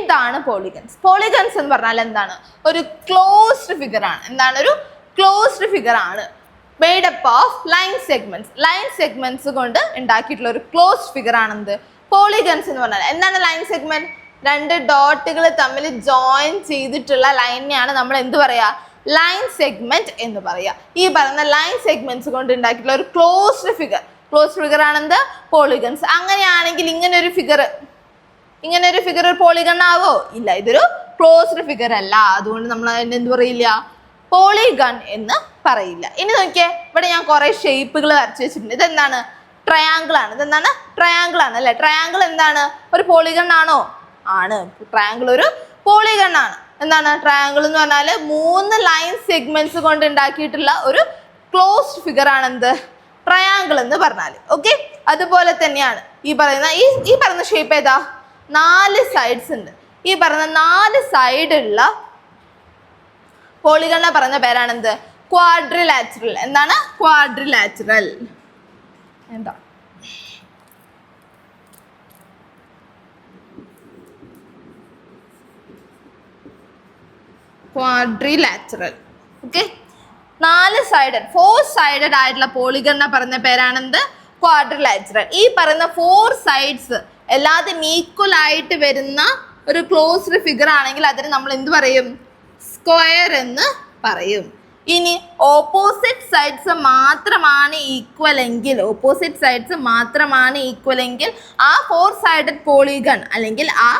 എന്താണ് polygons? Polygons എന്ന് പറഞ്ഞാൽ എന്താണ്? ഒരു ക്ലോസ്ഡ് ഫിഗർ ആണ്. എന്താണ്? ഒരു ക്ലോസ്ഡ് ഫിഗർ ആണ്. Made up of line segments. Line segments കൊണ്ട് ഉണ്ടാക്കിയിട്ടുള്ള ഒരു ക്ലോസ്ഡ് ഫിഗർ ആണെന്ത്? പോളിഗൺസ് എന്ന് പറഞ്ഞാൽ. എന്താണ് ലൈൻ സെഗ്മെന്റ്? രണ്ട് ഡോട്ടുകൾ തമ്മിൽ ജോയിൻ ചെയ്തിട്ടുള്ള ലൈനെയാണ് നമ്മൾ എന്ത് പറയാ? ലൈൻ സെഗ്മെന്റ് എന്ന് പറയാ. ഈ പറയുന്ന ലൈൻ സെഗ്മെന്റ്സ് കൊണ്ട് ഉണ്ടാക്കിയിട്ടുള്ള ഒരു ക്ലോസ്ഡ് ഫിഗർ ആണെന്ത്? പോളിഗൺസ്. അങ്ങനെയാണെങ്കിൽ ഇങ്ങനെ ഒരു ഫിഗർ ഒരു പോളിഗൺ ആവോ? ഇല്ല, ഇതൊരു ക്ലോസ്ഡ് ഫിഗർ അല്ല. അതുകൊണ്ട് നമ്മൾ അതിന് എന്ത് പറയില്ല? പോളിഗൺ എന്ന് പറയില്ല. ഇനി നോക്കിയേ, ഇവിടെ ഞാൻ കുറെ ഷേപ്പുകൾ വരച്ചു വെച്ചിട്ടുണ്ട്. ഇതെന്താണ്? ട്രയാങ്കിൾ ആണ്. ഇതെന്താണ്? ട്രയാങ്കിൾ ആണ് അല്ലെ? ട്രയാങ്കിൾ എന്താണ്? ഒരു പോളിഗൺ ആണോ? ആണ്. ട്രയാങ്കിൾ ഒരു പോളിഗൺ ആണ്. എന്താണ് ട്രയാങ്കിൾ എന്ന് പറഞ്ഞാൽ? 3 ലൈൻ സെഗ്മെന്റ്സ് കൊണ്ട് ഉണ്ടാക്കിയിട്ടുള്ള ഒരു ക്ലോസ്ഡ് ഫിഗർ ആണ് എന്ത്? ട്രയാങ്കിൾ എന്ന് പറഞ്ഞാൽ. ഓക്കെ, അതുപോലെ തന്നെയാണ് ഈ പറയുന്ന ഷേപ്പ് ഏതാ? 4 സൈഡ്സ് ഉണ്ട്. ഈ പറയുന്ന 4 സൈഡുള്ള പോളിഗണിനെ പറയുന്ന പേരാണെന്ത്? ക്വാഡ്രിലാറ്ററൽ. എന്താണ്? ക്വാഡ്രിലാറ്ററൽ. എന്താ ക്വാഡ്രിലാറ്ററൽ. ഓക്കെ, 4 സൈഡഡ് ആയിട്ടുള്ള പോളിഗണിനെ പറയുന്ന പേരാണെന്ത്? ക്വാഡ്രിലാറ്ററൽ. ഈ പറയുന്ന 4 സൈഡ്സ് എല്ലാതും ഈക്വൽ ആയിട്ട് വരുന്ന ഒരു ക്ലോസ്ഡ് ഫിഗർ ആണെങ്കിൽ അതിന് നമ്മൾ എന്ത് പറയും? സ്ക്വയർ എന്ന് പറയും. ഇനി ഓപ്പോസിറ്റ് സൈഡ്സ് മാത്രമാണ് ഈക്വൽ എങ്കിൽ ആ 4 സൈഡഡ് പോളിഗൺ അല്ലെങ്കിൽ ആ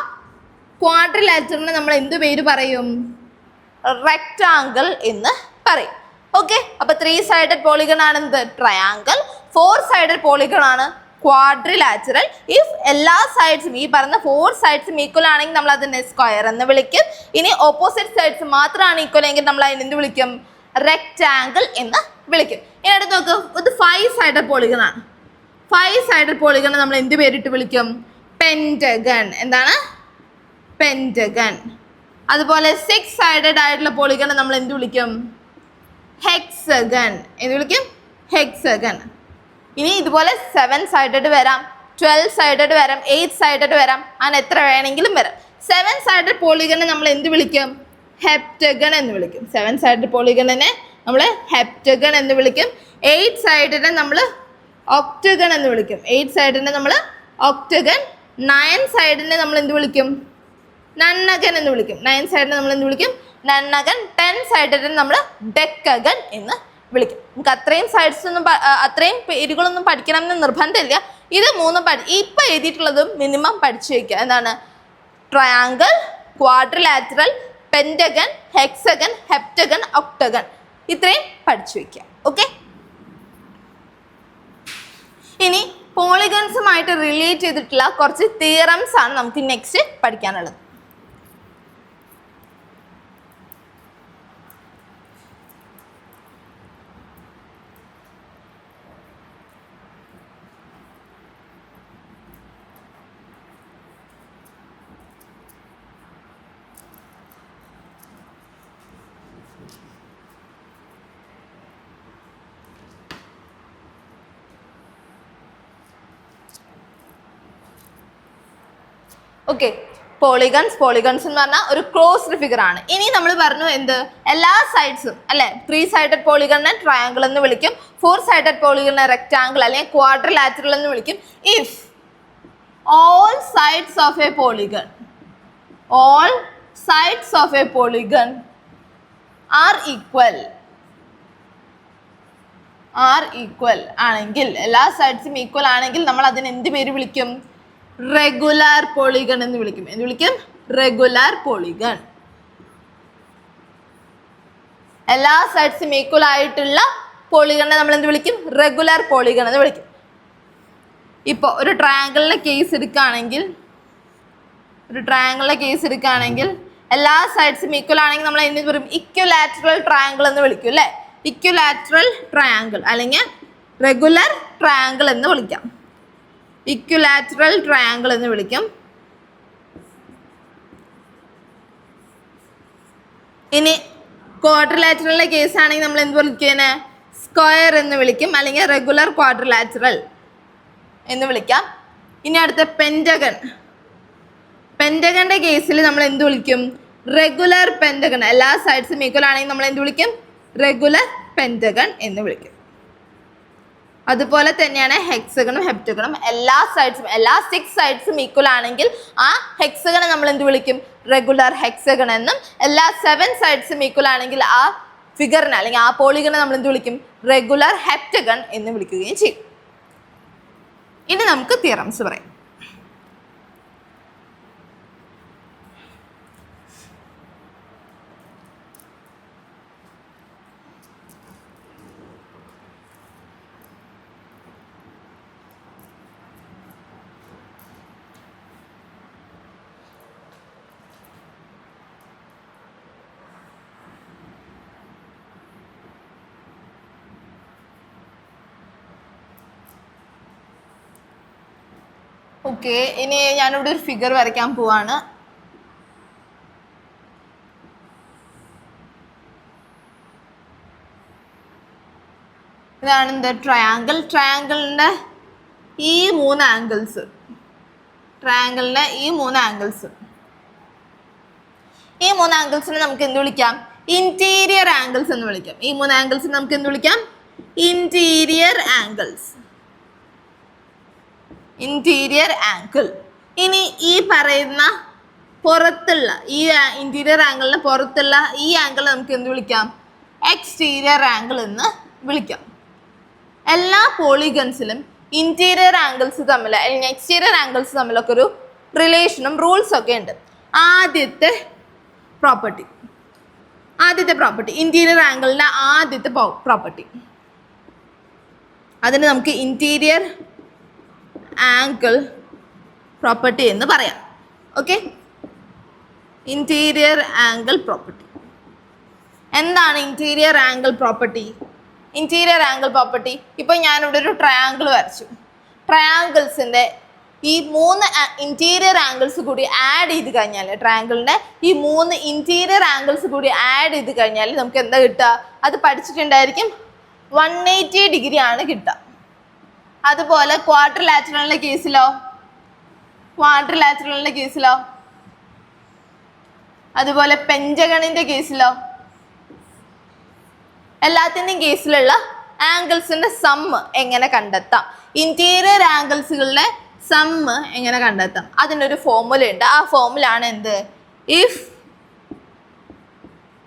ക്വാഡ്രിലാറ്ററലിനെ നമ്മൾ എന്ത് പേര് പറയും? റെക്ടാങ്കിൾ എന്ന് പറയും. ഓക്കെ, അപ്പൊ 3 സൈഡഡ് പോളിഗൺ ആണ് എന്ത്? ട്രയാങ്കിൾ. 4 സൈഡഡ് പോളിഗൺ ആണ് ക്വാഡ്രിലാറ്ററൽ. ഇഫ് എല്ലാ സൈഡ്സും ഈ പറഞ്ഞ 4 സൈഡ്സും ഈക്വൽ ആണെങ്കിൽ നമ്മൾ അതിനെ സ്ക്വയർ എന്ന് വിളിക്കും. ഇനി ഓപ്പോസിറ്റ് സൈഡ്സ് മാത്രമാണ് ഈക്വൽ എങ്കിൽ നമ്മൾ അതിനെ എന്ത് വിളിക്കും? റെക്ടാങ്കിൾ എന്ന് വിളിക്കും. ഇനി അടുത്ത് നോക്ക്, ഇത് 5 സൈഡഡ് പോളിഗൺ ആണ്. 5 സൈഡഡ് പോളിഗൺ നമ്മൾ എന്ത് പേരിട്ട് വിളിക്കും? പെന്റഗൺ. എന്താണ്? പെന്റഗൺ. അതുപോലെ 6 സൈഡഡ് ആയിട്ടുള്ള പോളിഗൺ നമ്മൾ എന്ത് വിളിക്കും? ഹെക്സഗൺ. എന്ത് വിളിക്കും? ഹെക്സഗൺ. ഇനി ഇതുപോലെ 7 സൈഡഡ് വരാം, 12 സൈഡഡ് വരാം, 8 സൈഡഡ് വരാം, അങ്ങനെ എത്ര വേണമെങ്കിലും വരാം. 7 സൈഡഡ് പോളിഗനെ നമ്മൾ എന്ത് വിളിക്കും? ഹെപ്റ്റഗൺ എന്ന് വിളിക്കും. 7 സൈഡഡ് പോളിഗണിനെ നമ്മൾ ഹെപ്റ്റഗൺ എന്ന് വിളിക്കും. 8 സൈഡിനെ നമ്മൾ ഒക്ടഗൺ എന്ന് വിളിക്കും. 8 സൈഡിനെ നമ്മൾ ഒക്ടഗൺ. 9 സൈഡിനെ നമ്മൾ എന്ത് വിളിക്കും? നണ്ണഗൺ എന്ന് വിളിക്കും. 9 സൈഡിനെ നമ്മൾ എന്ത് വിളിക്കും? നണ്ണഗൺ. 10 സൈഡിനെ നമ്മൾ ഡെക്കഗൺ എന്ന് വിളിക്കും. നമുക്ക് അത്രയും സൈഡ്സ് ഒന്നും അത്രയും പേരുകളൊന്നും പഠിക്കണം എന്ന് നിർബന്ധമില്ല. ഇത് 3 ഇപ്പം എഴുതിയിട്ടുള്ളതും മിനിമം പഠിച്ചു വയ്ക്കുക. എന്താണ്? Triangle, quadrilateral, pentagon, hexagon, heptagon, octagon. ഇത്രയും പഠിച്ചു വയ്ക്കുക. ഓക്കെ, ഇനി പോളിഗൺസുമായിട്ട് റിലേറ്റ് ചെയ്തിട്ടുള്ള കുറച്ച് തിയറംസ് ആണ് നമുക്ക് നെക്സ്റ്റ് പഠിക്കാനുള്ളത്. ഓക്കെ, പോളിഗൺസ് എന്ന് പറഞ്ഞാൽ ഒരു ക്ലോസ്ഡ് ഫിഗർ ആണ്. ഇനി നമ്മൾ പറഞ്ഞു എന്ത്? എല്ലാ സൈഡ്സും അല്ലെ 3 സൈഡഡ് പോളിഗണിനെ ട്രയാങ്കിൾ എന്ന് വിളിക്കും. 4 സൈഡഡ് പോളിഗണിനെ റെക്ടാങ്കിൾ അല്ലെങ്കിൽ ക്വാഡ്രിലാറ്ററൽ എന്ന് വിളിക്കും. If all sides of a polygon are equal ആണെങ്കിൽ, എല്ലാ സൈഡ്സും ഈക്വൽ ആണെങ്കിൽ നമ്മൾ അതിന് എന്ത് പേര് വിളിക്കും? റെഗുലാർ പോളിഗൺ എന്ന് വിളിക്കും. എന്ത് വിളിക്കും? റെഗുലാർ പോളിഗൺ. എല്ലാ സൈഡ്സും ഈക്വൽ ആയിട്ടുള്ള പോളിഗണെ നമ്മൾ എന്ത് വിളിക്കും? റെഗുലാർ പോളിഗൺ എന്ന് വിളിക്കും. ഇപ്പോൾ ഒരു ട്രയാങ്കിളിൻ്റെ കേസ് എടുക്കുകയാണെങ്കിൽ എല്ലാ സൈഡ്സും ഈക്വൽ ആണെങ്കിൽ നമ്മൾ എന്ത് പറയും? ഇക്വലാറ്ററൽ ട്രയാങ്കിൾ എന്ന് വിളിക്കും അല്ലേ? ഇക്വലാറ്ററൽ ട്രയാങ്കിൾ അല്ലെങ്കിൽ റെഗുലർ ട്രയാങ്കിൾ എന്ന് വിളിക്കാം. ഇക്വലാറ്ററൽ ട്രയാങ്കിൾ എന്ന് വിളിക്കും. ഇനി ക്വാഡ്രിലാറ്ററലിൻ്റെ കേസ് ആണെങ്കിൽ നമ്മൾ എന്ത് വിളിക്കുന്നത്? സ്ക്വയർ എന്ന് വിളിക്കും അല്ലെങ്കിൽ റെഗുലർ ക്വാഡ്രിലാറ്ററൽ എന്ന് വിളിക്കാം. ഇനി അടുത്ത പെന്റഗൺ. പെന്റഗന്റെ കേസിൽ നമ്മൾ എന്ത് വിളിക്കും? Regular pentagon. എല്ലാ സൈഡ്സും ഈക്വൽ ആണെങ്കിൽ നമ്മൾ എന്ത് വിളിക്കും? റെഗുലർ പെന്റഗൺ എന്ന് വിളിക്കും. അതുപോലെ തന്നെയാണ് ഹെക്സഗണും ഹെപ്റ്റഗണും. എല്ലാ 6 സൈഡ്സും ഈക്വൽ ആണെങ്കിൽ ആ ഹെക്സഗണെ നമ്മൾ എന്ത് വിളിക്കും? റെഗുലർ ഹെക്സഗൺ എന്നും. എല്ലാ 7 സൈഡ്സും ഈക്വൽ ആണെങ്കിൽ ആ ഫിഗറിനെ അല്ലെങ്കിൽ ആ പോളിഗണെ നമ്മൾ എന്ത് വിളിക്കും? റെഗുലർ ഹെപ്റ്റഗൺ എന്ന് വിളിക്കുകയും ചെയ്യും. ഇനി നമുക്ക് തിയറംസ് പറയാം. ഓക്കെ, ഇനി ഞാനിവിടെ ഒരു ഫിഗർ വരയ്ക്കാൻ പോവാണ്. ഇതാണ് എന്ത്? ട്രയാങ്കിൾ. ട്രയാങ്കിളിൻ്റെ ഈ 3 ആംഗിൾസ്, ഈ 3 ആംഗിൾസിനെ നമുക്ക് എന്ത് വിളിക്കാം? ഇന്റീരിയർ ആംഗിൾസ് എന്ന് വിളിക്കാം. ഈ 3 ആംഗിൾസിനെ നമുക്ക് എന്ത് വിളിക്കാം? Interior angles. Interior angle. ഇനി ഈ പറയുന്ന പുറത്തുള്ള ഈ ഇന്റീരിയർ ആംഗിളിന് പുറത്തുള്ള ഈ ആംഗിൾ നമുക്ക് എന്ത് വിളിക്കാം? എക്സ്റ്റീരിയർ ആംഗിൾ എന്ന് വിളിക്കാം. എല്ലാ പോളിഗൺസിലും ഇന്റീരിയർ ആംഗിൾസ് തമ്മിൽ അല്ലെങ്കിൽ എക്സ്റ്റീരിയർ ആംഗിൾസ് തമ്മിലൊക്കെ ഒരു റിലേഷനും റൂൾസ് ഒക്കെ ഉണ്ട്. ആദ്യത്തെ പ്രോപ്പർട്ടി ഇന്റീരിയർ ആംഗിളിൻ്റെ ആദ്യത്തെ പ്രോപ്പർട്ടി, അതിന് നമുക്ക് ഇന്റീരിയർ ആംഗിൾ പ്രോപ്പർട്ടി എന്ന് പറയാം. Okay, interior angle property. എന്താണ് interior angle property? Interior angle property, ഇപ്പോൾ ഞാനിവിടെ ഒരു ട്രയാങ്കിൾ വരച്ചു. ട്രയാങ്കിൾസിൻ്റെ ഈ 3 ഇന്റീരിയർ ആംഗിൾസ് കൂടി ആഡ് ചെയ്ത് കഴിഞ്ഞാൽ, ട്രയാങ്കിളിൻ്റെ ഈ 3 ഇന്റീരിയർ ആംഗിൾസ് കൂടി ആഡ് ചെയ്ത് കഴിഞ്ഞാൽ നമുക്ക് എന്താ കിട്ടുക? അത് പഠിച്ചിട്ടുണ്ടായിരിക്കും, 180 ഡിഗ്രി ആണ് കിട്ടുക. അതുപോലെ ക്വാഡ്രിലാറ്ററലിൻ്റെ കേസിലോ, അതുപോലെ പെൻറ്റഗണിൻ്റെ കേസിലോ, എല്ലാത്തിൻ്റെയും കേസിലുള്ള ആംഗിൾസിൻ്റെ സമ്മ് എങ്ങനെ കണ്ടെത്താം? ഇന്റീരിയർ ആംഗിൾസുകളുടെ സമ്മ് എങ്ങനെ കണ്ടെത്താം? അതിനൊരു ഫോർമുല ഉണ്ട്. ആ ഫോർമുല ആണ് എന്ത്? If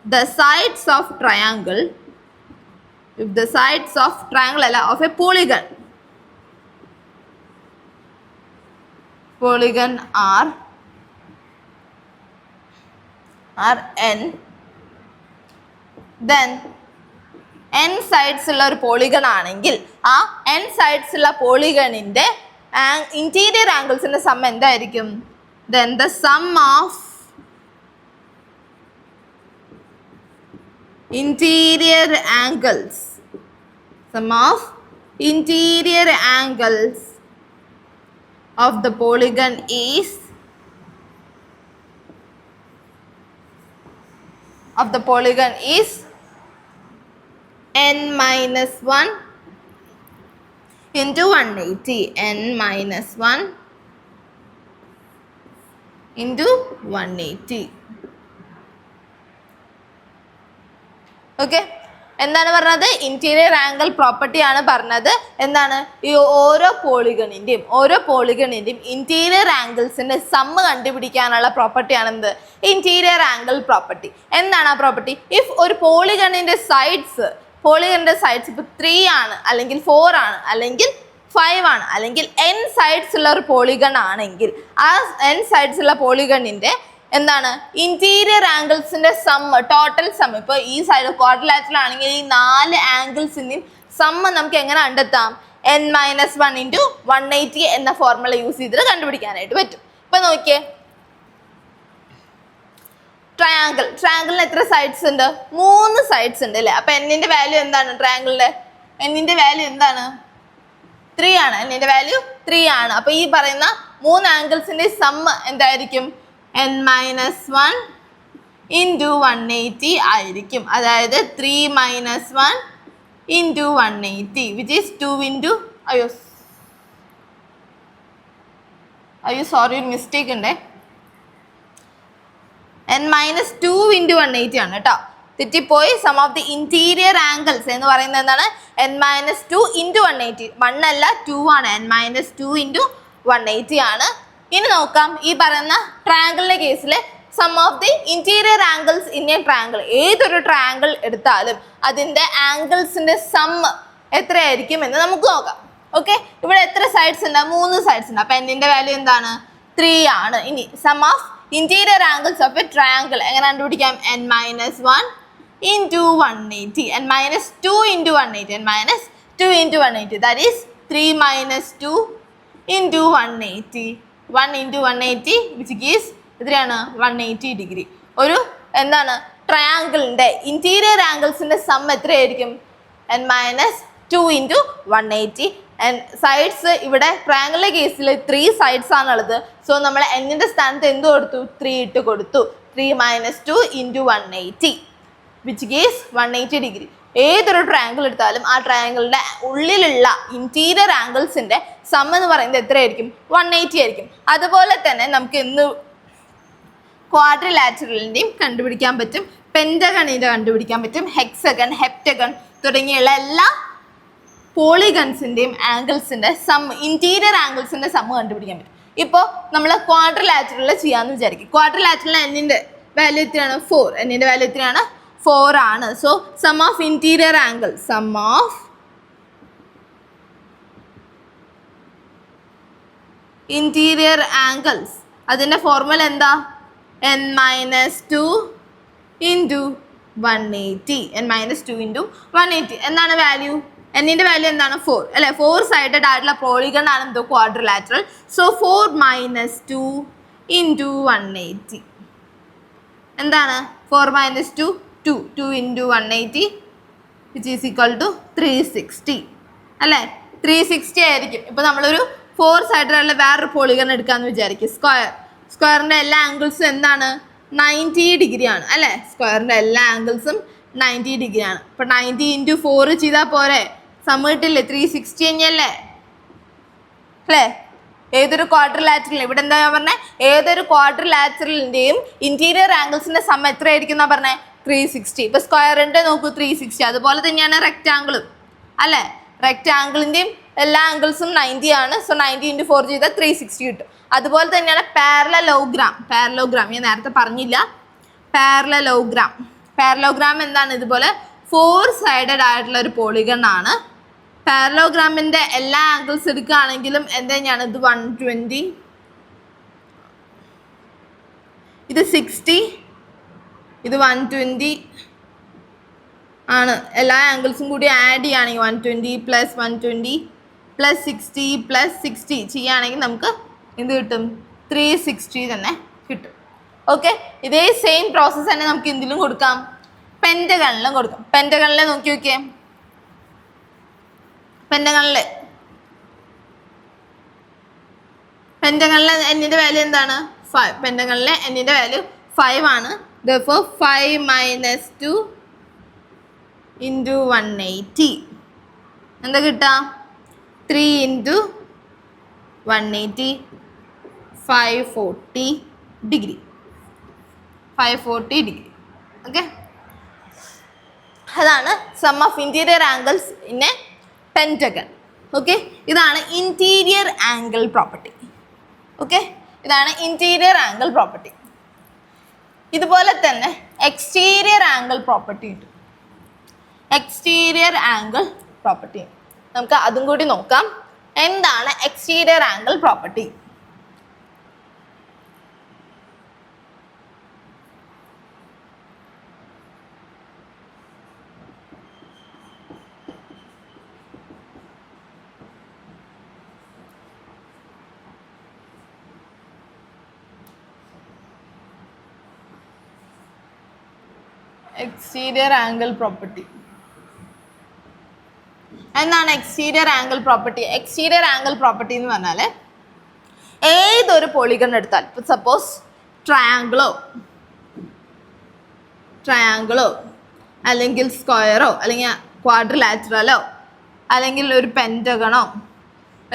the sides of triangle അല്ല, of a polygon are n, then n sides ഉള്ള ഒരു പോളിഗൺ ആണെങ്കിൽ ആ n സൈഡ്സ് ഉള്ള പോളിഗണിന്റെ ഇന്റീരിയർ ആംഗിൾസിന്റെ സം എന്തായിരിക്കും? then the sum of interior angles of the polygon is n minus 1 into 180. n minus 1 into 180. Okay, എന്താണ് പറഞ്ഞത്? ഇന്റീരിയർ ആംഗിൾ പ്രോപ്പർട്ടി ആണ് പറഞ്ഞത്. എന്താണ്? ഈ ഓരോ പോളിഗണിന്റെയും ഇന്റീരിയർ ആംഗിൾസിന്റെ സമ്മ് കണ്ടുപിടിക്കാനുള്ള പ്രോപ്പർട്ടിയാണ് എന്ത്? Interior angle property. എന്താണ് ആ പ്രോപ്പർട്ടി? ഇഫ് ഒരു പോളിഗണിന്റെ സൈഡ്സ് ഇപ്പോൾ 3 ആണ്, അല്ലെങ്കിൽ 4 ആണ്, അല്ലെങ്കിൽ 5 ആണ്, അല്ലെങ്കിൽ n സൈഡ്സ് ഉള്ള ഒരു പോളിഗൺ ആണെങ്കിൽ ആ n സൈഡ്സ് ഉള്ള പോളിഗണിന്റെ എന്താണ്? ഇന്റീരിയർ ആംഗിൾസിന്റെ സമ്മ്, ടോട്ടൽ സമ്മ്. ഇപ്പോൾ ഈ സൈഡ് ക്വാഡ്രിലാറ്ററൽ ആണെങ്കിൽ ഈ 4 ആംഗിൾസിന്റെയും സമ്മ് നമുക്ക് എങ്ങനെ കണ്ടെത്താം? n minus 1 into 180 എന്ന ഫോർമുല യൂസ് ചെയ്തിട്ട് കണ്ടുപിടിക്കാനായിട്ട് പറ്റും. ഇപ്പൊ നോക്കിയേ, ട്രയാങ്കിളിന് എത്ര സൈഡ്സ് ഉണ്ട്? 3 സൈഡ്സ് ഉണ്ട് അല്ലേ? അപ്പൊ എന്നിന്റെ വാല്യൂ എന്താണ്? എന്നിന്റെ വാല്യൂ എന്താണ്? 3 ആണ്. എന്നിന്റെ വാല്യൂ 3 ആണ്. അപ്പൊ ഈ പറയുന്ന 3 ആംഗിൾസിന്റെ സമ്മ് എന്തായിരിക്കും? n minus 1 into 180 ആയിരിക്കും. അതായത് 3 minus 1 into 180 which is 2 into അയ്യോ, സോറി, ഒരു മിസ്റ്റേക്ക് ഉണ്ടേ. n മൈനസ് 2 ഇൻറ്റു 180 ആണ് കേട്ടോ. തെറ്റിപ്പോയി. Sum of the interior angles എന്ന് പറയുന്നത് എന്താണ്? n minus 2 into 180. 1 അല്ല 2 ആണ്. n മൈനസ് 2 ഇൻറ്റു 180 ആണ്. ഇനി നോക്കാം ഈ പറയുന്ന ട്രയാങ്കിളിന്റെ കേസിൽ sum of the interior angles in a triangle. ഏതൊരു ട്രയാങ്കിൾ എടുത്താലും അതിന്റെ ആംഗിൾസിന്റെ സം എത്രയായിരിക്കും എന്ന് നമുക്ക് നോക്കാം. ഓക്കെ, ഇവിടെ എത്ര സൈഡ്സ് ഉണ്ട്? 3 സൈഡ്സ് ഉണ്ട്. അപ്പൊ എന്നിന്റെ വാല്യൂ എന്താണ്? 3 ആണ്. ഇനി sum of interior angles of a triangle എങ്ങനെ കണ്ടുപിടിക്കാം? n minus 1 into 180. n minus 2 into 180. n minus 2 into 180. That is 3 minus 2 into 180. 1 into 180 which gives എത്രയാണ്? 180 ഡിഗ്രി. ഒരു എന്താണ് ട്രയാങ്കിളിന്റെ ഇന്റീരിയർ ആംഗിൾസിന്റെ സം എത്രയായിരിക്കും? n minus 2 into 180. സൈഡ്സ് ഇവിടെ ട്രയാങ്കിളിന്റെ കേസിൽ 3 സൈഡ്സ് ആണുള്ളത്. സോ നമ്മൾ എന്നിന്റെ സ്ഥാനത്ത് എന്ത് കൊടുത്തു? 3 ഇട്ട് കൊടുത്തു. 3 minus 2 into 180 which gives 180 degree. ഏതൊരു ട്രയാങ്കിൾ എടുത്താലും ആ ട്രയാങ്കിളിന്റെ ഉള്ളിലുള്ള ഇന്റീരിയർ ആംഗിൾസിന്റെ സം എന്ന് പറയുന്നത് എത്രയായിരിക്കും? 180 ആയിരിക്കും. അതുപോലെ തന്നെ നമുക്ക് എന്ത് ക്വാഡ്രിലാറ്ററലിന്റെയും കണ്ടുപിടിക്കാൻ പറ്റും, പെന്റഗണിന്റെ കണ്ടുപിടിക്കാൻ പറ്റും, ഹെക്സഗൺ, ഹെപ്റ്റഗൺ തുടങ്ങിയുള്ള എല്ലാ പോളിഗൺസിന്റെയും ആംഗിൾസിന്റെ സം, ഇന്റീരിയർ ആംഗിൾസിന്റെ സം കണ്ടുപിടിക്കാൻ പറ്റും. ഇപ്പോൾ നമ്മൾ ക്വാഡ്രിലാറ്ററൽ ചെയ്യാന്ന് വിചാരിക്കും. ക്വാഡ്രിലാറ്ററൽ എന്നിന്റെ വാല്യൂ എത്രയാണ്? 4. എന്നിന്റെ വാല്യൂ എത്രയാണ്? 4 ആണ്. So sum of interior angle, sum of interior angles, അതിന്റെ ഫോർമുല എന്താ? n minus 2 into 180. n minus 2 into 180 എന്താണ് വാല്യൂ? എന്നിന്റെ വാല്യൂ എന്താണ്? 4 അല്ലെ? 4 സൈഡഡ് ആയിട്ടുള്ള പോളിഗൺ ആണ് എന്തോ ക്വാഡ്രിലാറ്ററൽ. സോ 4 മൈനസ് 2 ഇൻറ്റു 180 എന്താണ്? 4 minus 2 2 into 180 which is equal to 360 അല്ലേ? 360 ആയിരിക്കും. ഇപ്പൊ നമ്മളൊരു 4 സൈഡുള്ള വേറൊരു പോളിഗൺ എടുക്കാന്ന് വിചാരിക്കും. സ്ക്വയറിന്റെ എല്ലാ ആംഗിൾസും എന്താണ്? 90 ഡിഗ്രി ആണ് അല്ലേ? സ്ക്വയറിന്റെ എല്ലാ ആംഗിൾസും 90 ഡിഗ്രി ആണ്. അപ്പൊ 90 ഇൻറ്റു 4 ചെയ്താൽ പോരെ? സം കിട്ടില്ലേ? 360 തന്നെയല്ലേ അല്ലേ? ഏതൊരു ക്വാഡ്രിലാറ്ററൽ, ഇവിടെ എന്താ ഞാൻ പറഞ്ഞത്? ഏതൊരു ക്വാഡ്രിലാറ്ററലിന്റെയും ഇന്റീരിയർ ആംഗിൾസിന്റെ സം എത്രയായിരിക്കും എന്നാ പറഞ്ഞേ? 360. ഇപ്പൊ സ്ക്വയറിന്റെ നോക്കൂ 360. അതുപോലെ തന്നെയാണ് റെക്റ്റാങ്കിളും അല്ലേ? റെക്റ്റാങ്കിളിന്റെയും എല്ലാ ആംഗിൾസും 90 ആണ്. സോ 90 ഇൻറ്റു 4 ചെയ്താൽ 360 കിട്ടും. അതുപോലെ തന്നെയാണ് പാരലലോഗ്രാം. ഞാൻ നേരത്തെ പറഞ്ഞില്ല. പാരലോഗ്രാം എന്താണ്? ഇതുപോലെ 4 സൈഡഡ് ആയിട്ടുള്ള ഒരു പോളിഗൺ ആണ്. പാരലോഗ്രാമിന്റെ എല്ലാ ആംഗിൾസ് എടുക്കുകയാണെങ്കിലും എന്താണ്? ഇത് 120, ഇത് 60, ഇത് 120 ആണ്. എല്ലാ ആംഗിൾസും കൂടി ആഡ് ചെയ്യുകയാണെങ്കിൽ 120 പ്ലസ് 120 പ്ലസ് 60 പ്ലസ് 60 ചെയ്യുകയാണെങ്കിൽ നമുക്ക് എന്ത് കിട്ടും? 360 തന്നെ കിട്ടും. ഓക്കെ, ഇതേ സെയിം പ്രോസസ്സ് തന്നെ നമുക്ക് എന്തിലും കൊടുക്കാം? പെന്റഗണിലും കൊടുക്കാം. പെന്റഗണിലെ നോക്കി നോക്കിയേ. പെന്റഗണിലെ എന്നിന്റെ വാല്യൂ എന്താണ്? 5. പെന്റഗണിലെ എന്നിന്റെ വാല്യൂ 5 ആണ്. Therefore 5 minus 2 into 180 എന്താ കിട്ടുക? 3 into 180 540 ഡിഗ്രി. 540 ഡിഗ്രി. ഓക്കെ, അതാണ് sum of interior angles in a pentagon. Okay, ഇതാണ് ഇന്റീരിയർ ആംഗിൾ പ്രോപ്പർട്ടി. ഓക്കെ, ഇതാണ് ഇന്റീരിയർ ആംഗിൾ പ്രോപ്പർട്ടി. ഇതുപോലെ തന്നെ എക്സ്റ്റീരിയർ ആംഗിൾ പ്രോപ്പർട്ടി ഉണ്ട്. എക്സ്റ്റീരിയർ ആംഗിൾ പ്രോപ്പർട്ടി നമുക്ക് അതും കൂടി നോക്കാം. എന്താണ് exterior angle property? Exterior angle property എന്താണ്? എക്സ്റ്റീരിയർ ആംഗിൾ പ്രോപ്പർട്ടി എന്ന് പറഞ്ഞാൽ ഏതൊരു പോളിഗൺ എടുത്താൽ, ഇപ്പം സപ്പോസ് ട്രയാങ്കിളോ അല്ലെങ്കിൽ സ്ക്വയറോ അല്ലെങ്കിൽ ക്വാഡ്രിലാറ്ററലോ അല്ലെങ്കിൽ ഒരു പെന്റഗണോ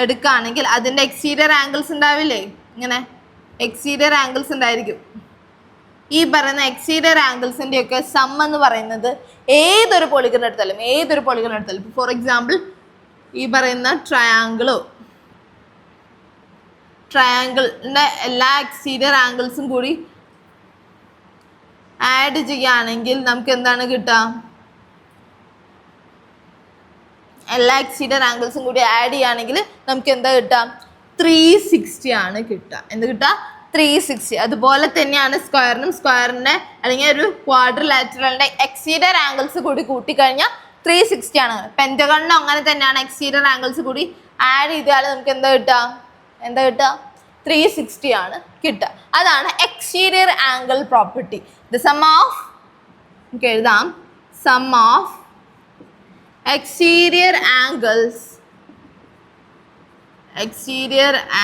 എടുക്കുകയാണെങ്കിൽ അതിൻ്റെ എക്സ്റ്റീരിയർ ആംഗിൾസ് ഉണ്ടാവില്ലേ? ഇങ്ങനെ എക്സ്റ്റീരിയർ ആംഗിൾസ് ഉണ്ടായിരിക്കും. ഈ പറയുന്ന എക്സ്റ്റീരിയർ ആംഗിൾസിന്റെ ഒക്കെ സം എന്ന് പറയുന്നത് ഏതൊരു പോളിഗൺ എടുത്താലും ഫോർ എക്സാമ്പിൾ ഈ പറയുന്ന ട്രയാങ്കിളിന്റെ എല്ലാ എക്സ്റ്റീരിയർ ആംഗിൾസും കൂടി ആഡ് ചെയ്യുകയാണെങ്കിൽ നമുക്ക് എന്താണ് കിട്ടുക? എല്ലാ എക്സ്റ്റീരിയർ ആംഗിൾസും കൂടി ആഡ് ചെയ്യുകയാണെങ്കിൽ നമുക്ക് എന്താ കിട്ടുക? 360 ആണ് കിട്ടുക. എന്ത് കിട്ടുക? 360. അതുപോലെ തന്നെയാണ് സ്ക്വയറിന്റെ അല്ലെങ്കിൽ ഒരു ക്വാഡ്രിലാറ്ററലിന്റെ എക്സ്റ്റീരിയർ ആംഗിൾസ് കൂടി കൂട്ടിക്കഴിഞ്ഞാൽ 360 ആണ്. പെന്റഗണിനും അങ്ങനെ തന്നെയാണ്. എക്സ്റ്റീരിയർ ആംഗിൾസ് കൂടി ആഡ് ചെയ്താൽ നമുക്ക് എന്താ കിട്ടുക? 360 ആണ് കിട്ടുക. അതാണ് exterior angle property. The sum of നമുക്ക് എഴുതാം sum of exterior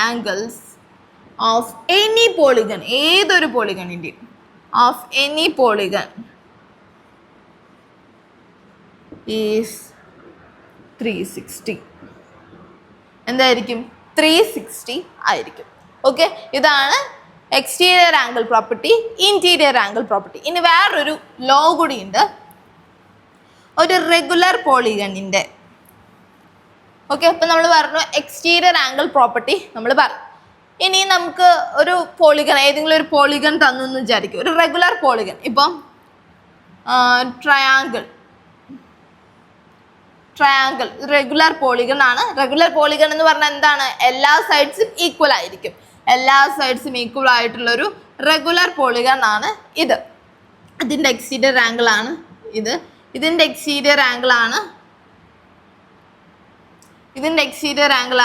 angles of any polygon, ഏതൊരു പോളിഗണിൻ്റെയും of any polygon is 360. എന്തായിരിക്കും? 360 ആയിരിക്കും. ഓക്കെ, ഇതാണ് exterior angle property, interior angle property. ഇനി വേറൊരു ലോ കൂടി ഉണ്ട്, ഒരു റെഗുലർ പോളിഗണിൻ്റെ. ഓക്കെ, അപ്പം നമ്മൾ പറഞ്ഞു എക്സ്റ്റീരിയർ ആംഗിൾ പ്രോപ്പർട്ടി നമ്മൾ പറഞ്ഞു. ഇനി നമുക്ക് ഒരു പോളിഗൺ, ഏതെങ്കിലും ഒരു പോളിഗൺ തന്നു എന്ന് വിചാരിക്കും, ഒരു റെഗുലർ പോളിഗൺ. ഇപ്പം ട്രയാങ്കിൾ റെഗുലർ പോളിഗൺ ആണ്. റെഗുലർ പോളിഗൺ എന്ന് പറഞ്ഞാൽ എന്താണ്? എല്ലാ സൈഡ്സും ഈക്വൽ ആയിരിക്കും. എല്ലാ സൈഡ്സും ഈക്വൽ ആയിട്ടുള്ളൊരു റെഗുലർ പോളിഗൺ ആണ് ഇത്. ഇതിൻ്റെ എക്സ്റ്റീരിയർ ആംഗിൾ ആണ് ഇത്. ഇതിൻ്റെ എക്സ്റ്റീരിയർ ആംഗിൾ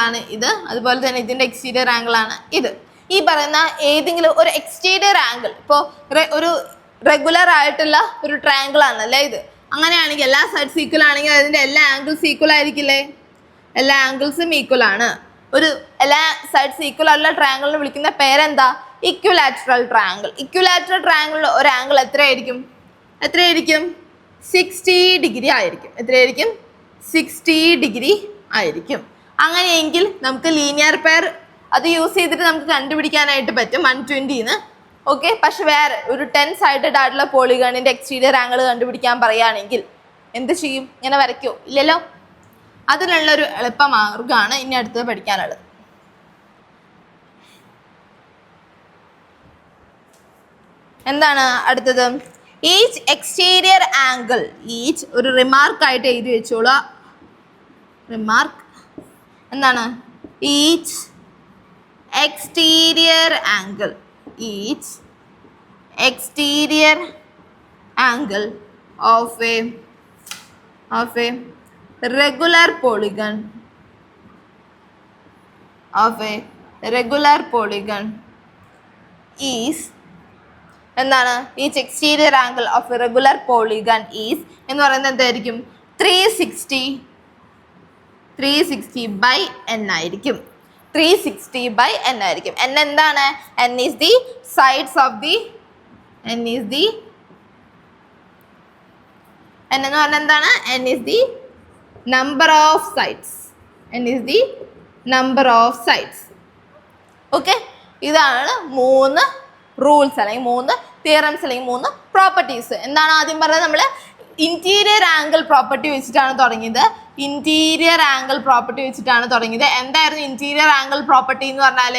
ആണ് ഇത്. അതുപോലെ തന്നെ ഇതിൻ്റെ എക്സ്റ്റീരിയർ ആംഗിൾ ആണ് ഇത്. ഈ പറയുന്ന ഏതെങ്കിലും ഒരു എക്സ്റ്റീരിയർ ആംഗിൾ, ഇപ്പോൾ ഒരു റെഗുലർ ആയിട്ടുള്ള ഒരു ട്രയാങ്കിൾ ആണല്ലേ ഇത്. അങ്ങനെയാണെങ്കിൽ എല്ലാ സൈഡ്സ് ഈക്വൽ ആണെങ്കിൽ അതിൻ്റെ എല്ലാ ആംഗിൾസ് ഈക്വൽ ആയിരിക്കില്ലേ? എല്ലാ ആംഗിൾസും ഈക്വൽ ആണ്. എല്ലാ സൈഡ്സ് ഈക്വൽ ആയിട്ടുള്ള ട്രയാങ്കിളിനെ വിളിക്കുന്ന പേരെന്താ? Equilateral triangle. ഇക്വിലാറ്ററൽ ട്രയാങ്കിളിൽ ഒരു ആംഗിൾ എത്രയായിരിക്കും? 60 ഡിഗ്രി ആയിരിക്കും. എത്രയായിരിക്കും? 60 ഡിഗ്രി ആയിരിക്കും. അങ്ങനെയെങ്കിൽ നമുക്ക് ലീനിയർ പെയർ അത് യൂസ് ചെയ്തിട്ട് നമുക്ക് കണ്ടുപിടിക്കാനായിട്ട് പറ്റും 120. ഓക്കെ, പക്ഷെ വേറെ ഒരു 10 സൈഡഡ് ആയിട്ടുള്ള പോളിഗണിൻ്റെ എക്സ്റ്റീരിയർ ആംഗിൾ കണ്ടുപിടിക്കാൻ പറയുകയാണെങ്കിൽ എന്ത് ചെയ്യും? ഇങ്ങനെ വരയ്ക്കോ? ഇല്ലല്ലോ. അതിനുള്ളൊരു എളുപ്പമാർഗ്ഗമാണ് ഇനി അടുത്തത് പഠിക്കാനുള്ളത്. എന്താണ് അടുത്തത്? ഈച്ച് എക്സ്റ്റീരിയർ ആംഗിൾ, ഈച്ച് ഒരു റിമാർക്കായിട്ട് എഴുതി വെച്ചോളൂ. റിമാർക്ക് എന്താണ്? Each exterior angle, each exterior angle of A regular polygon is എന്താണ്? Each exterior angle of A regular polygon is എന്ന് പറയുന്നത് എന്തായിരിക്കും? 360 ബൈ n ആയിരിക്കും. 360 ബൈ n ആയിരിക്കും. n എന്താണ്? n is the sides of the n എന്ന് പറഞ്ഞാൽ എന്താണ്? n is the number of sides. Okay, ഇതാണ് 3 റൂൾസ് അല്ലെങ്കിൽ 3 തിയറംസ് അല്ലെങ്കിൽ 3 പ്രോപ്പർട്ടീസ്. എന്താണ് ആദ്യം പറഞ്ഞത്? നമ്മൾ ഇന്റീരിയർ ആംഗിൾ പ്രോപ്പർട്ടി വെച്ചിട്ടാണ് തുടങ്ങിയത്. എന്തായിരുന്നു ഇന്റീരിയർ ആംഗിൾ പ്രോപ്പർട്ടി എന്ന് പറഞ്ഞാൽ?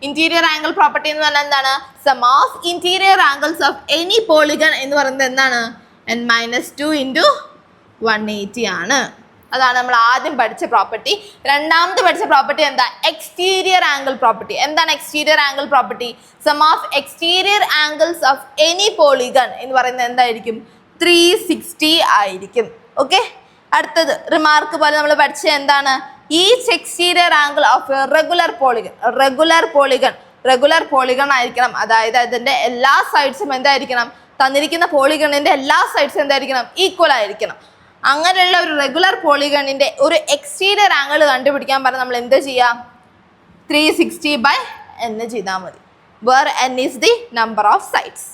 ഇന്റീരിയർ ആംഗിൾ പ്രോപ്പർട്ടി എന്ന് പറഞ്ഞാൽ എന്താണ്? Sum of interior angles of any polygon എന്ന് പറയുന്നത് എന്താണ്? n-2 × 180 ആണ്. അതാണ് നമ്മൾ ആദ്യം പഠിച്ച പ്രോപ്പർട്ടി. രണ്ടാമത് പഠിച്ച പ്രോപ്പർട്ടി എന്താ? Exterior angle property. എന്താണ് exterior angle property? Sum of exterior angles of any polygon എന്ന് പറയുന്നത് എന്തായിരിക്കും? 360 ആയിരിക്കും. ഓക്കെ, അടുത്തത് റിമാർക്ക് പോലെ നമ്മൾ പഠിച്ചത് എന്താണ്? Each exterior angle of regular polygon ആയിരിക്കണം. അതായത് അതിൻ്റെ എല്ലാ സൈഡ്സും എന്തായിരിക്കണം? തന്നിരിക്കുന്ന പോളിഗണിൻ്റെ എല്ലാ സൈഡ്സും എന്തായിരിക്കണം? ഈക്വൽ ആയിരിക്കണം. അങ്ങനെയുള്ള ഒരു റെഗുലർ പോളിഗണിൻ്റെ ഒരു എക്സ്റ്റീരിയർ ആംഗിൾ കണ്ടുപിടിക്കാൻ പറഞ്ഞാൽ നമ്മൾ എന്ത് ചെയ്യാം? 360 ബൈ n ചെയ്താൽ മതി. Where n is the number of sides.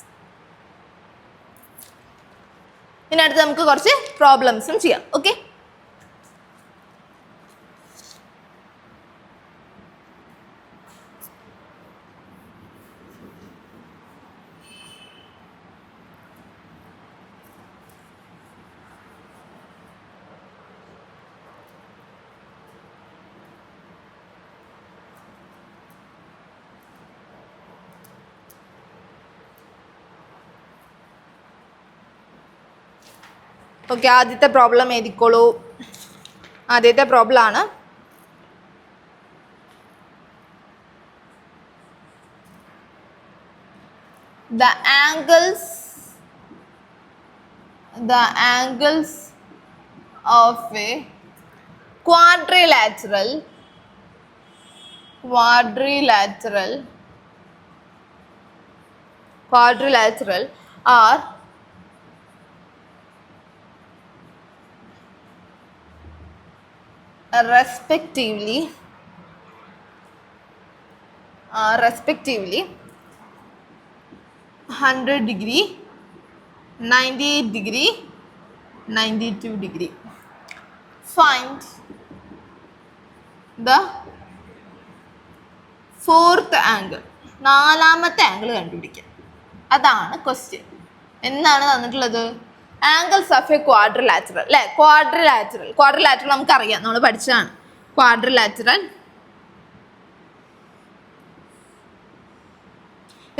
ഇതിനടുത്ത് നമുക്ക് കുറച്ച് പ്രോബ്ലംസും ചെയ്യാം. ഓക്കെ, ഓക്കെ, ആദ്യത്തെ പ്രോബ്ലം എഴുതിക്കോളൂ. ആദ്യത്തെ പ്രോബ്ലം ആണ് the angles of a quadrilateral are respectively 100 degree, 98 degree, 92 degree. Find the fourth angle. നാലാമത്തെ ആംഗിൾ കണ്ടുപിടിക്കാം. അതാണ് ക്വസ്റ്റ്യൻ. എന്താണ് തന്നിട്ടുള്ളത്? ആംഗിൾസ് ഓഫ് എ ക്വാഡ്രിലാറ്ററൽ അല്ലേ? ക്വാഡ്രിലാറ്ററൽ നമുക്കറിയാം, നമ്മൾ പഠിച്ചതാണ്. ക്വാഡ്രിലാറ്ററൽ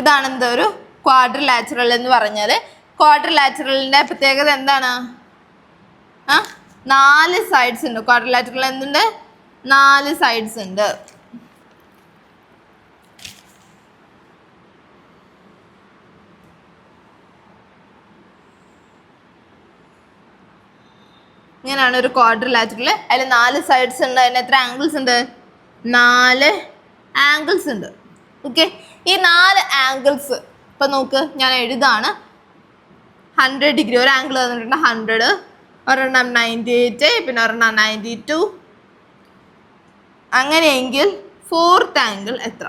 ഇതാണ് എന്താ ഒരു ക്വാഡ്രിലാറ്ററൽ എന്ന് പറഞ്ഞാൽ. ക്വാഡ്രിലാറ്ററലിൻ്റെ പ്രത്യേകത എന്താണ്? 4 സൈഡ്സ് ഉണ്ട്. ക്വാഡ്രിലാറ്ററൽ എന്തുണ്ട്? 4 സൈഡ്സ് ഉണ്ട്. ഇങ്ങനെയാണ് ഒരു ക്വാഡ്രിലാറ്ററൽ. അതിൽ 4 സൈഡ്സ് ഉണ്ട്. അതിന് എത്ര ആംഗിൾസ് ഉണ്ട്? 4 ആംഗിൾസ് ഉണ്ട്. ഓക്കെ, ഈ 4 ആംഗിൾസ് ഇപ്പം നോക്ക്, ഞാൻ എഴുതാണ്. 100 ഡിഗ്രി ഒരു ആംഗിൾ തന്നിട്ടുണ്ട്, 100, ഒരെണ്ണം 98, പിന്നെ ഒരെണ്ണം 92. അങ്ങനെയെങ്കിൽ ഫോർത്ത് ആംഗിൾ എത്ര?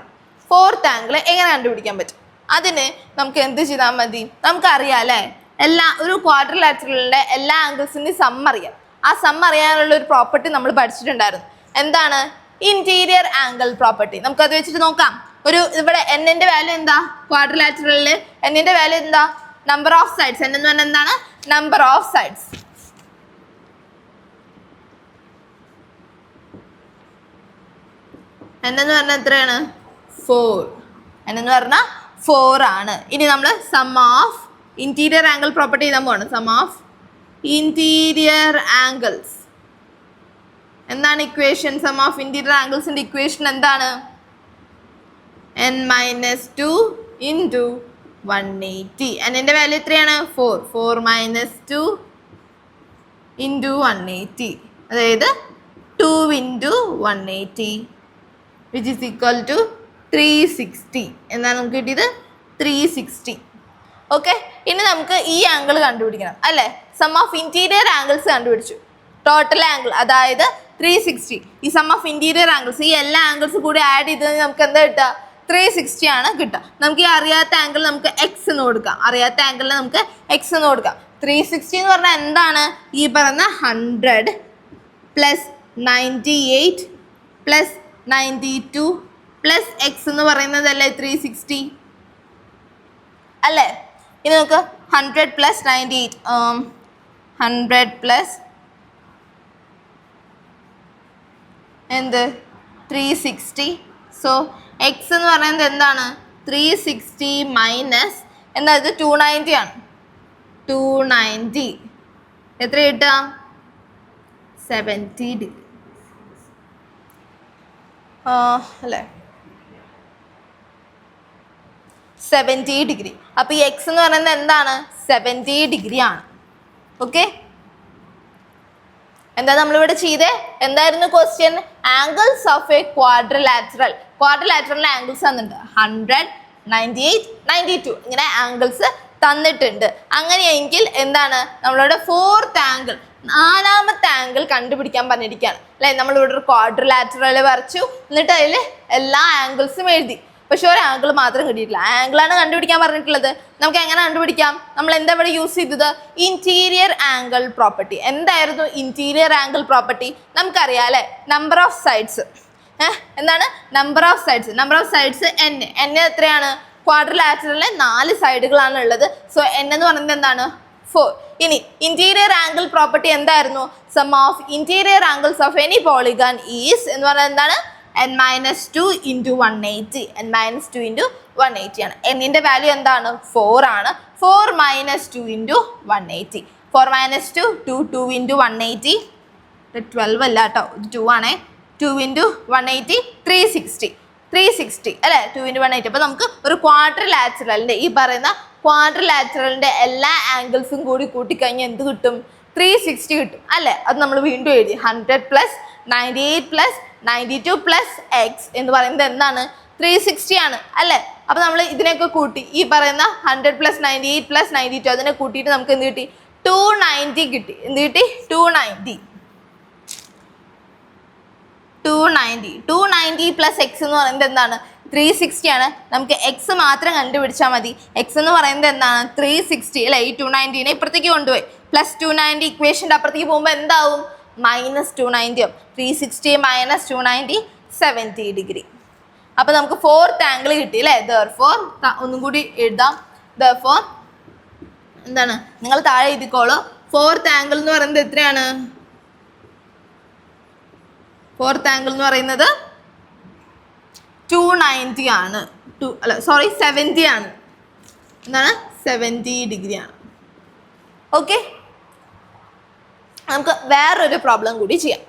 ഫോർത്ത് ആംഗിൾ എങ്ങനെ കണ്ടുപിടിക്കാൻ പറ്റും? അതിന് നമുക്ക് എന്ത് ചെയ്താൽ മതി? നമുക്കറിയാം അല്ലേ, ഒരു ക്വാഡ്രിലാറ്ററലിൻ്റെ എല്ലാ ആംഗിൾസിൻ്റെയും സം അറിയാം. ആ സം അറിയാനുള്ള ഒരു പ്രോപ്പർട്ടി നമ്മൾ പഠിച്ചിട്ടുണ്ടായിരുന്നു. എന്താണ്? Interior angle property. നമുക്കത് വെച്ചിട്ട് നോക്കാം. ഇവിടെ എന്നിൻ്റെ വാല്യൂ എന്താ? ക്വാഡ്രിലാറ്ററലിൽ എന്നിൻ്റെ വാല്യൂ എന്താ? Number of sides. എന്ന് പറഞ്ഞാൽ എന്താണ്? Number of sides. എന്നു പറഞ്ഞാൽ എത്രയാണ്? 4. എന്നു പറഞ്ഞാൽ 4 ആണ്. ഇനി നമ്മൾ sum of interior angle property ചെയ്താൽ പോകണം. Sum of interior angles. എന്താണ് ഇക്വേഷൻ? സം ഓഫ് ഇൻറ്റീരിയർ ആംഗിൾസിൻ്റെ ഇക്വേഷൻ എന്താണ്? n-2 into 180. എന്നിൻ്റെ വാല്യൂ എത്രയാണ്? 4. 4 - 2 into 180. അതായത് 2 into 180 which is equal to 360. എന്താണ് നമുക്ക് കിട്ടിയത്? 360. ഓക്കെ, ഇനി നമുക്ക് ഈ ആംഗിൾ കണ്ടുപിടിക്കണം അല്ലേ? സം ഓഫ് ഇൻറ്റീരിയർ ആംഗിൾസ് കണ്ടുപിടിച്ചു. ടോട്ടൽ ആംഗിൾ അതായത് 360. ഈ സം ഓഫ് ഇൻറ്റീരിയർ ആംഗിൾസ്, ഈ എല്ലാ ആംഗിൾസും കൂടി ആഡ് ചെയ്ത് നമുക്ക് എന്താ കിട്ടുക? 360 ആണ് കിട്ടുക. നമുക്ക് ഈ അറിയാത്ത ആംഗിൾ നമുക്ക് എക്സ് എന്ന് കൊടുക്കാം. അറിയാത്ത ആംഗിളിന് നമുക്ക് എക്സ് എന്ന് കൊടുക്കാം. 360 എന്ന് പറഞ്ഞാൽ എന്താണ്? ഈ പറഞ്ഞ 100 + 98 + 92 + എക്സ് എന്ന് പറയുന്നതല്ലേ 360 അല്ലേ? ഇനി നമുക്ക് 100 + 98, 100 + എന്ത് 360. സോ എക്സ് എന്ന് പറയുന്നത് എന്താണ്? 360 മൈനസ് എന്താ? ഇത് 290 ആണ്. 290 എത്ര കിട്ടുക? 70 ഡിഗ്രി അല്ലേ? 70 ഡിഗ്രി. അപ്പോൾ ഈ എക്സ് എന്ന് പറയുന്നത് എന്താണ്? 70 ഡിഗ്രി ആണ്. ഓക്കെ, എന്താ നമ്മളിവിടെ ചെയ്തേ? എന്തായിരുന്നു question? Angles of a quadrilateral. ക്വാഡ്രിലാറ്ററലിൻ്റെ ആംഗിൾസ് തന്നിട്ടുണ്ട്. 100, 98, 92 ഇങ്ങനെ ആംഗിൾസ് തന്നിട്ടുണ്ട്. അങ്ങനെയെങ്കിൽ എന്താണ് നമ്മളുടെ ഫോർത്ത് ആംഗിൾ, 4ാമത്തെ ആംഗിൾ കണ്ടുപിടിക്കാൻ പറഞ്ഞിരിക്കുകയാണ് അല്ലേ? നമ്മളിവിടെ ഒരു ക്വാഡ്രിലാറ്ററൽ വരച്ചു, എന്നിട്ട് അതിൽ എല്ലാ ആംഗിൾസും എഴുതി. പക്ഷെ ഒരു ആംഗിൾ മാത്രം കിട്ടിയിട്ടില്ല. ആംഗിളാണ് കണ്ടുപിടിക്കാൻ പറഞ്ഞിട്ടുള്ളത്. നമുക്ക് എങ്ങനെ കണ്ടുപിടിക്കാം? നമ്മൾ എന്താ ഇവിടെ യൂസ് ചെയ്തത്? Interior angle property. എന്തായിരുന്നു ഇൻറ്റീരിയർ ആംഗിൾ പ്രോപ്പർട്ടി? നമുക്കറിയാം അല്ലേ? Number of sides. എന്താണ് number of sides? Number of sides n എത്രയാണ്? ക്വാഡ്രിലാറ്ററലിന് 4 സൈഡുകളാണ് ഉള്ളത്. സോ n എന്ന് പറയുന്നത് എന്താണ്? 4. ഇനി ഇൻറ്റീരിയർ ആംഗിൾ പ്രോപ്പർട്ടി എന്തായിരുന്നു? Sum of interior angles of any polygon is എന്ന് പറയുന്നത് എന്താണ്? n-2 into 180. n-2 into 180 ആണ്. എന്നിൻ്റെ വാല്യൂ എന്താണ്? 4 ആണ്. 4 - 2 into 180. 4 minus 2, 2 into 180, 12 അല്ല കേട്ടോ, 2 ആണേ. 2 into 180, 360 അല്ലേ, 2 into 180. അപ്പോൾ നമുക്ക് ഒരു ക്വാഡ്രിലാറ്ററലിൻ്റെ ഈ പറയുന്ന ക്വാഡ്രിലാറ്ററലിൻ്റെ എല്ലാ ആംഗിൾസും കൂടി കൂട്ടിക്കഴിഞ്ഞാൽ എന്ത് കിട്ടും? 360 കിട്ടും അല്ലേ. അത് നമ്മൾ വീണ്ടും എഴുതി 100 + 98 + 92 + x എന്ന് പറയുന്നത് എന്താണ്? 360 ആണ് അല്ലേ. അപ്പോൾ നമ്മൾ ഇതിനെയൊക്കെ കൂട്ടി ഈ പറയുന്ന 100 + 98 + 92 അതിനെ കൂട്ടിയിട്ട് നമുക്ക് എന്ത് കിട്ടി? 290 കിട്ടി. എന്ത് കിട്ടി? 290 + x എന്ന് പറയുന്നത് എന്താണ്? 360 ആണ്. നമുക്ക് എക്സ് മാത്രം കണ്ടുപിടിച്ചാൽ മതി. എക്സ് എന്ന് പറയുന്നത് എന്താണ്? 360 അല്ലേ. ഈ 290നെ ഇപ്പുറത്തേക്ക് കൊണ്ടുപോയി പ്ലസ് 290 ഇക്വേഷൻ്റെ അപ്പുറത്തേക്ക് പോകുമ്പോൾ എന്താവും? -290 ആവും. 360 - 290 70 ഡിഗ്രി. അപ്പോൾ നമുക്ക് ഫോർത്ത് ആംഗിൾ കിട്ടി അല്ലേ. therefore ഒന്നും കൂടി എഴുതാം. therefore എന്താണ്? നിങ്ങൾ താഴെ എഴുതിക്കോളൂ. ഫോർത്ത് ആംഗിൾ എന്ന് പറയുന്നത് എത്രയാണ്? ഫോർത്ത് ആംഗിൾ എന്ന് പറയുന്നത് 290 ആണ്. 70 ആണ്. എന്താണ്? 70 ഡിഗ്രി ആണ്. ഓക്കെ, നമുക്ക് വേറൊരു പ്രോബ്ലം കൂടി ചെയ്യാം.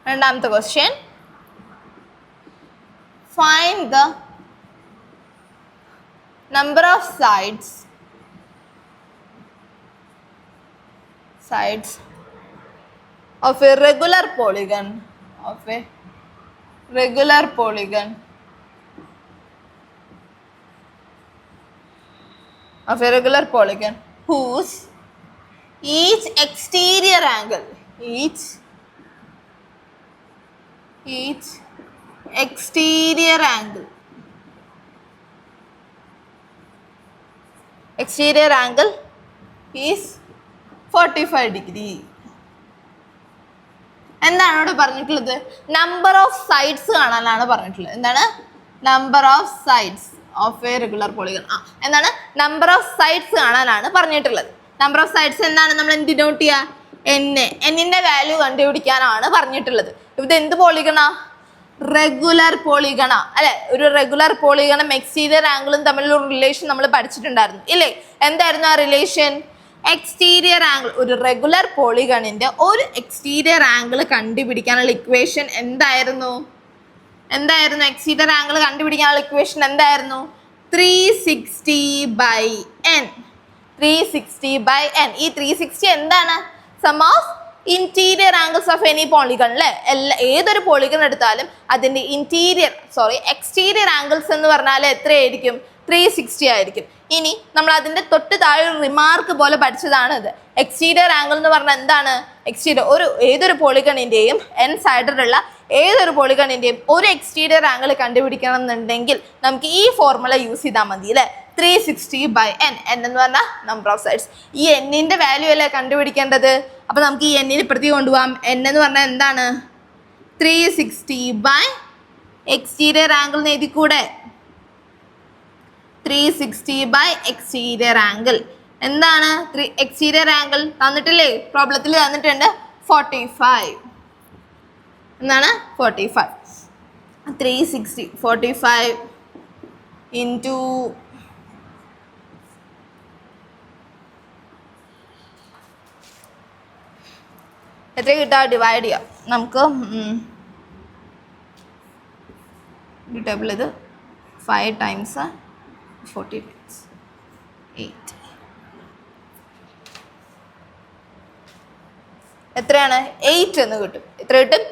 രണ്ടാമത്തെ question, find the number of sides of a regular polygon whose each exterior angle is 45 degree. എന്താണ് ഇവിടെ പറഞ്ഞിട്ടുള്ളത്? നമ്പർ ഓഫ് സൈഡ്സ് കാണാനാണ് പറഞ്ഞിട്ടുള്ളത്. എന്താണ്? Number of sides of A regular polygon. എന്താണ്? നമ്പർ ഓഫ് സൈഡ്സ് കാണാനാണ് പറഞ്ഞിട്ടുള്ളത്. നമ്പർ ഓഫ് സൈഡ്സ് എന്താണ്? നമ്മൾ എന്ത് ഡിനോട്ട് ചെയ്യുക? എന്നിന്റെ വാല്യൂ കണ്ടുപിടിക്കാനാണ് പറഞ്ഞിട്ടുള്ളത്. ഇത് എന്ത് പോളിഗണാ? റെഗുലർ പോളിഗണാ അല്ലെ. ഒരു റെഗുലർ പോളിഗണും എക്സ്റ്റീരിയർ ആംഗിളും തമ്മിലുള്ള റിലേഷൻ നമ്മൾ പഠിച്ചിട്ടുണ്ടായിരുന്നു ഇല്ലേ. എന്തായിരുന്നു ആ റിലേഷൻ? എക്സ്റ്റീരിയർ ആംഗിൾ, ഒരു റെഗുലർ പോളിഗണിന്റെ ഒരു എക്സ്റ്റീരിയർ ആംഗിൾ കണ്ടുപിടിക്കാനുള്ള ഇക്വേഷൻ എന്തായിരുന്നു? എക്സ്റ്റീരിയർ ആംഗിൾ കണ്ടുപിടിക്കാനുള്ള ഇക്വേഷൻ എന്തായിരുന്നു? 360/n. 360/n. ഈ 360 എന്താണ്? Sum of interior angles of any polygon അല്ലേ. ഏതൊരു പോളിഗൺ എടുത്താലും അതിൻ്റെ എക്സ്റ്റീരിയർ ആംഗിൾസ് എന്ന് പറഞ്ഞാൽ എത്രയായിരിക്കും? 360 ആയിരിക്കും. ഇനി നമ്മൾ അതിൻ്റെ തൊട്ട് താഴെ ഒരു റിമാർക്ക് പോലെ പഠിച്ചതാണ് ഇത്. എക്സ്റ്റീരിയർ ആംഗിൾ എന്ന് പറഞ്ഞാൽ എന്താണ്? ഏതൊരു പോളിഗണിൻ്റെയും n സൈഡിലുള്ള ഏതൊരു പോളിഗണിൻ്റെയും ഒരു എക്സ്റ്റീരിയർ ആംഗിൾ കണ്ടുപിടിക്കണം എന്നുണ്ടെങ്കിൽ നമുക്ക് ഈ ഫോർമുല യൂസ് ചെയ്താൽ മതി അല്ലേ. 360/n. n എന്ന് പറഞ്ഞാൽ നമ്പർ ഓഫ് സൈഡ്സ്. ഈ എന്നിൻ്റെ വാല്യൂ അല്ലേ കണ്ടുപിടിക്കേണ്ടത്. അപ്പോൾ നമുക്ക് ഈ എന്നിന് ഇപ്പുറത്തേക്ക് കൊണ്ടുപോകാം. n എന്ന് പറഞ്ഞാൽ എന്താണ്? 360 എക്സ്റ്റീരിയർ ആംഗിൾ എന്ന് എഴുതിക്കൂടെ? 360 എക്സ്റ്റീരിയർ ആംഗിൾ എന്താണ്? എക്സ്റ്റീരിയർ ആംഗിൾ തന്നിട്ടില്ലേ, പ്രോബ്ലത്തിൽ തന്നിട്ടുണ്ട് 45. എന്താണ്? 45. 360 45 into എത്ര കിട്ടാ? ഡിവൈഡ് ചെയ്യാം നമുക്ക്. ടേബിൾ ഇത് 5 times 40 minutes 8. എത്രയാണ്? 8 എന്ന് കിട്ടും. എത്ര കിട്ടും?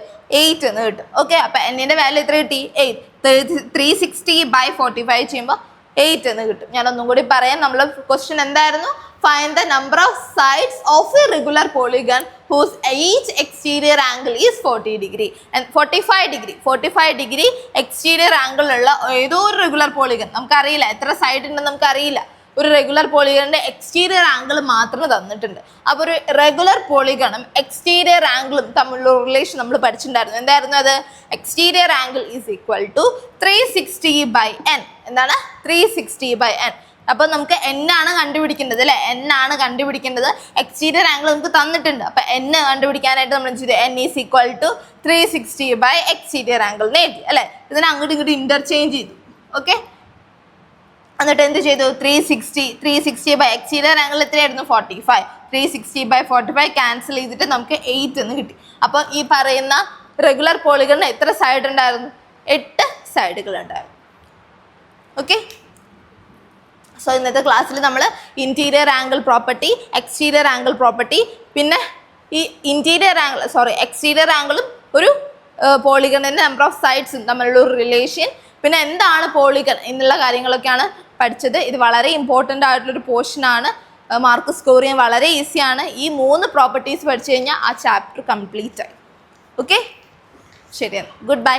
8 എന്ന് കിട്ടും. ഓക്കെ, അപ്പം എന്നിൻ്റെ വാല്യൂ എത്ര കിട്ടി? 8. 360/45 ചെയ്യുമ്പോൾ 8 എന്ന് കിട്ടും. ഞാനൊന്നും കൂടി പറയാം. നമ്മളെ ക്വസ്റ്റ്യൻ എന്തായിരുന്നു? Find the number of sides of A regular polygon whose each exterior angle is 40 degree and 45 degree. 45 degree exterior angle ഉള്ള ഏതോ ഒരു റെഗുലർ പോളിഗൺ നമുക്കറിയില്ല. എത്ര സൈഡ് ഉണ്ടെന്ന് നമുക്കറിയില്ല. ഒരു റെഗുലർ പോളിഗണിന്റെ എക്സ്റ്റീരിയർ ആംഗിൾ മാത്രം തന്നിട്ടുണ്ട്. അപ്പോൾ ഒരു റെഗുലർ പോളിഗണും എക്സ്റ്റീരിയർ ആംഗിളും തമ്മിലുള്ള റിലേഷൻ നമ്മൾ പഠിച്ചിട്ടുണ്ടായിരുന്നു. എന്തായിരുന്നു അത്? Exterior angle is equal to 360/n. എന്താണ്? 360/n. അപ്പോൾ നമുക്ക് n ആണ് കണ്ടുപിടിക്കേണ്ടത് അല്ലേ? n ആണ് കണ്ടുപിടിക്കേണ്ടത്. എക്സ്റ്റീരിയർ ആംഗിൾ നമുക്ക് തന്നിട്ടുണ്ട്. അപ്പോൾ n കണ്ടുപിടിക്കാനായിട്ട് നമ്മൾ ചെയ്തു n is equal to 360 exterior angle എഴുതി അല്ലേ? ഇതിനെ അങ്ങോട്ടും ഇങ്ങോട്ടും ഇന്റർചേഞ്ച് ചെയ്തു. ഓക്കെ, എന്നിട്ട് എന്ത് ചെയ്തു? 360 എക്സ്റ്റീരിയർ ആംഗിൾ എത്രയായിരുന്നു? 45. 360/45 ക്യാൻസൽ ചെയ്തിട്ട് നമുക്ക് 8 എന്ന് കിട്ടി. അപ്പോൾ ഈ പറയുന്ന റെഗുലർ പോളിഗണിന് എത്ര സൈഡ് ഉണ്ടായിരുന്നു? 8 സൈഡുകൾ ഉണ്ടായിരുന്നു. ഓക്കെ, സോ ഇന്നത്തെ ക്ലാസ്സിൽ നമ്മൾ interior angle property, exterior angle property, പിന്നെ ഈ എക്സ്റ്റീരിയർ ആംഗിളും ഒരു പോളിഗണിൻ്റെ നമ്പർ ഓഫ് സൈഡ്സും തമ്മിലുള്ള ഒരു റിലേഷൻ, പിന്നെ എന്താണ് പോളിഗൺ എന്നുള്ള കാര്യങ്ങളൊക്കെയാണ് പഠിച്ചത്. ഇത് വളരെ ഇമ്പോർട്ടൻ്റ് ആയിട്ടുള്ളൊരു പോർഷനാണ്. മാർക്ക് സ്കോർ ചെയ്യാൻ വളരെ ഈസിയാണ്. ഈ 3 പ്രോപ്പർട്ടീസ് പഠിച്ചു കഴിഞ്ഞാൽ ആ ചാപ്റ്റർ കംപ്ലീറ്റ് ആയി. ഓക്കെ, ശരിയാണ്. Good bye.